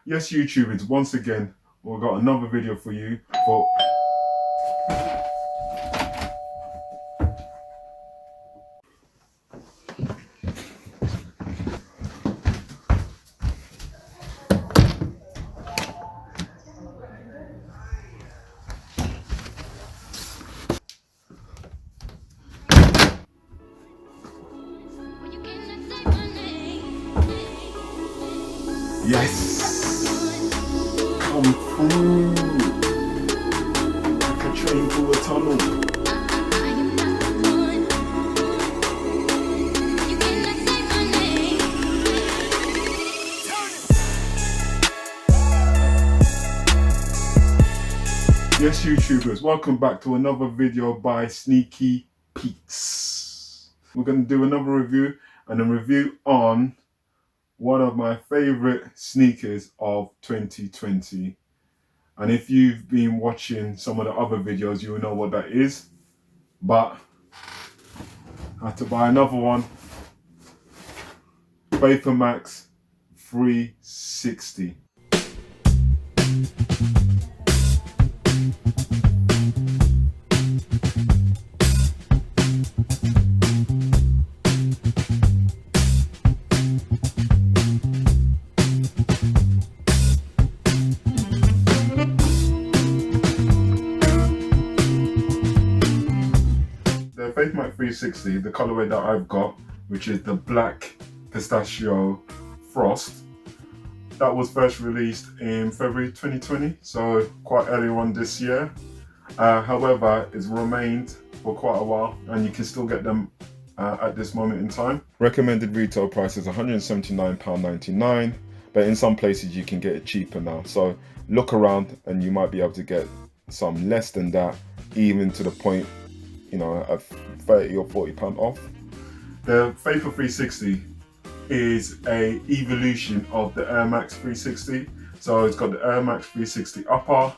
Yes, YouTubers, once again, we've got another video for you. Yes! Come through! Like a train through a tunnel. Yes, YouTubers, welcome back to another video by Sneaky Peeks. We're going to do another review, and a review on one of my favorite sneakers of 2020. And if you've been watching some of the other videos, you will know what that is. But I had to buy another one. Vapormax 360. The Vapormax 360, the colorway that I've got, which is the Black Pistachio Frost, that was first released in February 2020, so quite early on this year. However, it's remained for quite a while, and you can still get them at this moment in time. Recommended retail price is £179.99, but in some places you can get it cheaper now. So look around and you might be able to get some less than that, even to the point, you know, of £30 or £40 off. The Vapor 360 is a evolution of the Air Max 360. So it's got the Air Max 360 upper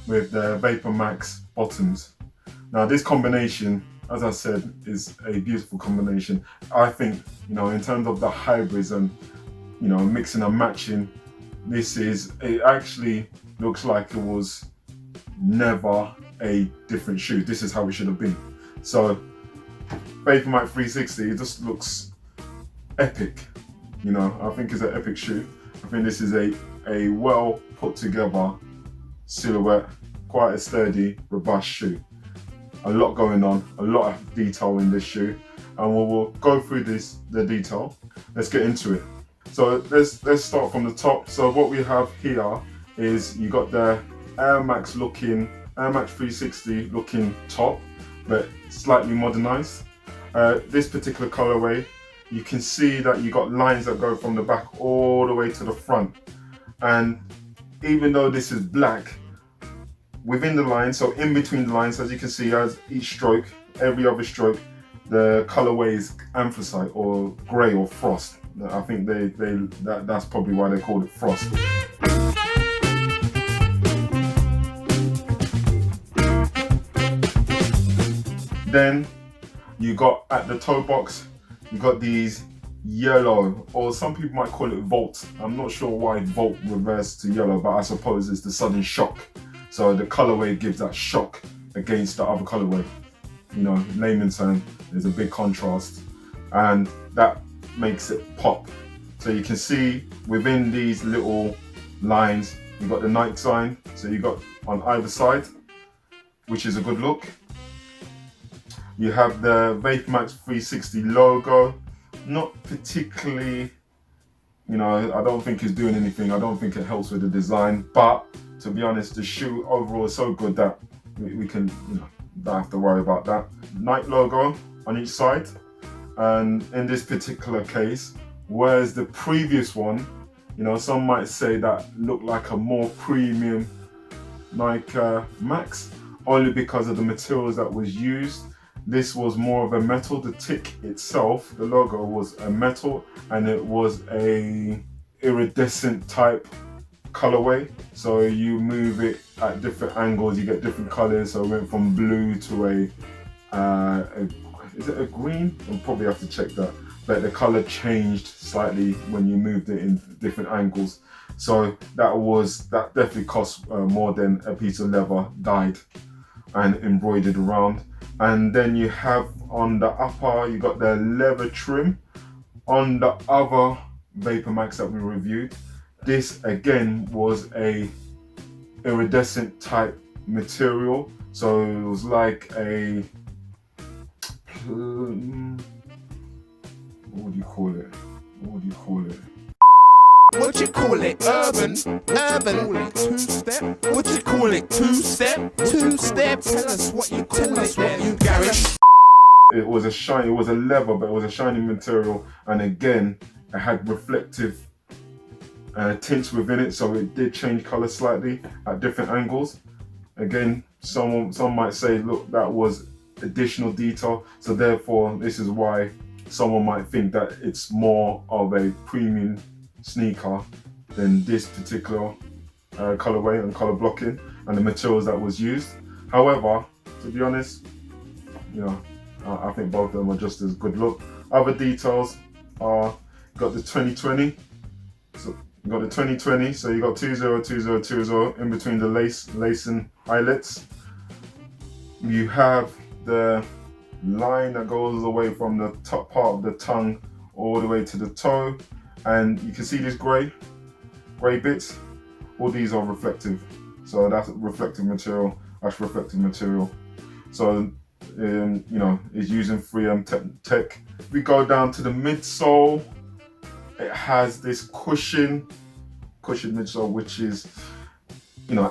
with the Vapormax bottoms. Now this combination, as I said, is a beautiful combination. I think, you know, in terms of the hybrids and, you know, mixing and matching, it actually looks like it was never a different shoe. This is how it should have been. So Vapormax 360, it just looks epic. You know, I think it's an epic shoe. I think this is a well put together silhouette, quite a sturdy, robust shoe. A lot going on, a lot of detail in this shoe, and we'll go through the detail. Let's get into it. So let's start from the top. So what we have here is you got the Air Max 360 looking top, but slightly modernized. This particular colorway, you can see that you got lines that go from the back all the way to the front. And even though this is black, within the lines, so in between the lines, as you can see, as each stroke, every other stroke, the colorway is anthracite or grey or frost. I think that's probably why they called it frost. Then you got at the toe box, you got these yellow, or some people might call it Volt. I'm not sure why Volt reversed to yellow, but I suppose it's the sudden shock. So the colorway gives that shock against the other colorway. You know, layman's term, there's a big contrast, and that makes it pop. So you can see within these little lines, you got the Nike sign. So you got on either side, which is a good look. You have the Vapormax 360 logo. Not particularly, you know, I don't think it's doing anything. I don't think it helps with the design, but to be honest, the shoe overall is so good that we can, you know, don't have to worry about that. Nike logo on each side, and in this particular case, whereas the previous one, you know, some might say that looked like a more premium Nike Max, only because of the materials that was used. This was more of a metal. The tick itself, the logo was a metal, and it was a iridescent type colorway. So you move it at different angles, you get different colors. So it went from blue to is it a green? I'll probably have to check that. But the color changed slightly when you moved it in different angles. So that definitely cost more than a piece of leather dyed and embroidered around. And then you have on the upper, you got the leather trim. On the other Vapormax that we reviewed, this again was a iridescent type material. So it was like a, what would you call it? What would you call it? What you call it? Urban. Two-step. What you call it? Two-step. Tell us what you call it then, Garage. It was a leather, but it was a shiny material, and again, it had reflective tints within it, so it did change color slightly at different angles. Again, some might say, look, that was additional detail, so therefore this is why someone might think that it's more of a premium sneaker than this particular colorway and color blocking and the materials that was used. However, to be honest, I think both of them are just as good look. Other details are, got the 2020, so you got the 2020, so you got 202020 in between the lacing eyelets. You have the line that goes away from the top part of the tongue all the way to the toe, and you can see these grey bits. All these are reflective, so that's reflective material. That's reflective material. So is using 3M tech. If we go down to the midsole, it has this cushioned midsole, which is,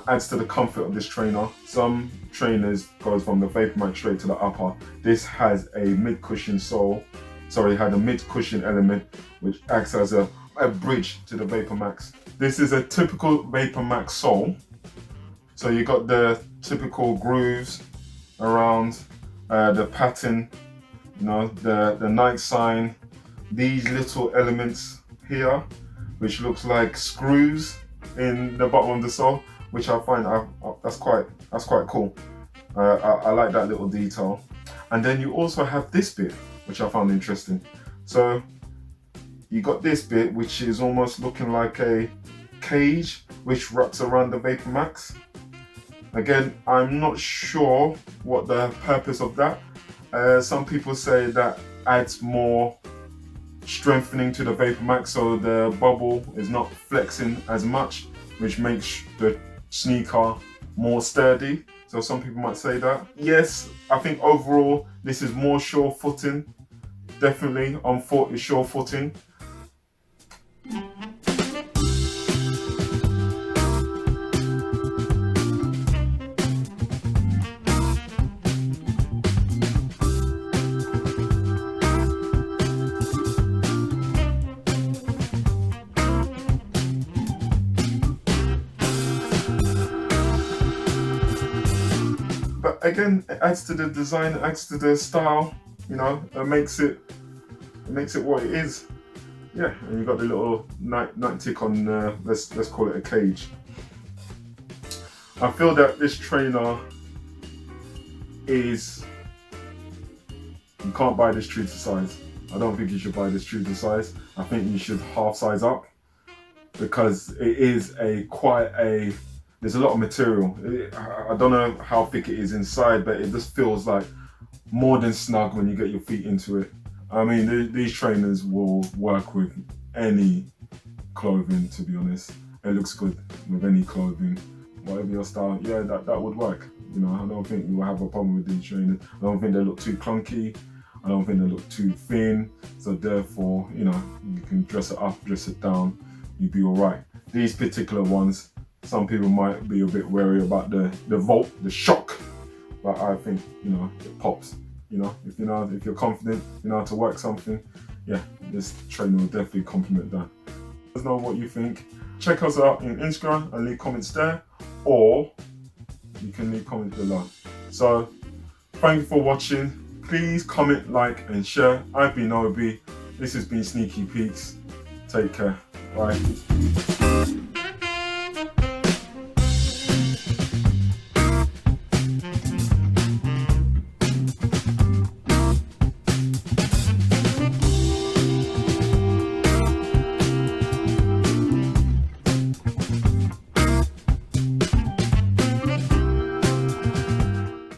adds to the comfort of this trainer. Some trainers goes from the Vapormax straight to the upper. This has a mid-cushion sole. Sorry, it had a mid-cushion element, which acts as a bridge to the Vapormax. This is a typical Vapormax sole. So you got the typical grooves around the pattern, the Nike sign, these little elements here, which looks like screws in the bottom of the sole, which I find that's quite cool. I like that little detail. And then you also have this bit, which I found interesting. So you got this bit, which is almost looking like a cage, which wraps around the Vapormax. Again, I'm not sure what the purpose of that. Some people say that adds more strengthening to the Vapormax, so the bubble is not flexing as much, which makes the sneaker more sturdy. So some people might say that. Yes, I think overall this is more sure footing. Definitely on foot is sure footing. But again, it adds to the design, it adds to the style, it makes it what it is. Yeah, and you got the little night tick on, let's call it a cage. I feel that this trainer you can't buy this true to size. I don't think you should buy this true to size. I think you should half size up, because it is there's a lot of material. I don't know how thick it is inside, but it just feels like more than snug when you get your feet into it. I mean, these trainers will work with any clothing, to be honest. It looks good with any clothing. Whatever your style, yeah, that would work. I don't think you will have a problem with these trainers. I don't think they look too clunky. I don't think they look too thin. So therefore, you can dress it up, dress it down, you'd be all right. These particular ones, some people might be a bit wary about the volt, the shock, but I think, it pops. If you're confident, you know how to work something, yeah, this trainer will definitely complement that. Let us know what you think. Check us out on Instagram and leave comments there, or you can leave comments below. So, thank you for watching. Please comment, like, and share. I've been Obi. This has been Sneaky Peeks. Take care. Bye.